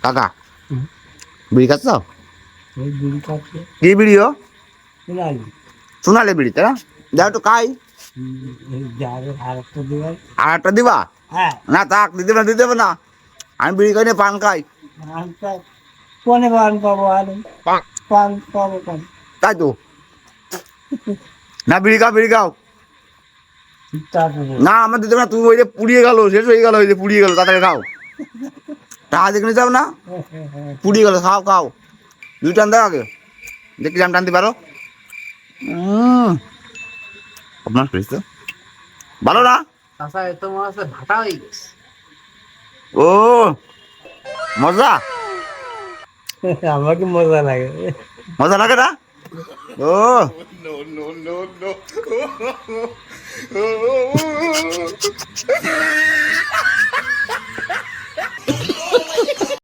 কাকা বিড়ি খাচ্ছ? এই বিড়ি খাচ্ছে কি বিড়িও? শোনালি সোনালি বিড়ি তাই না? যাও একটু খাই। আর একটা দিবার আর একটা দিবা? হ্যাঁ না থাক, দিতে হবে না। আমি বিড়ি খাই না, পান খাই। কোনে পান পাবো আর পান পাবো কেন? তাই তো না, বিড়ি খাও। তারপরে না আমার দিতে হবে না, তুমি ওই যে পুড়িয়ে গেল, শেষ হয়ে গেল, ওই যে পুড়িয়ে গেল, তাড়াতাড়ি খাও। টাকা দেখে যাও না, পুড়িয়ে গেল, খাও খাও। দুই টান দাও আগে, দেখি জাম টানতে পারো। আপনার তো ভালো না? আচ্ছা এত মাছ ভাটা হয়ে গেছে। ও মজা, আমাকে মজা লাগে। মজা লাগে না? ও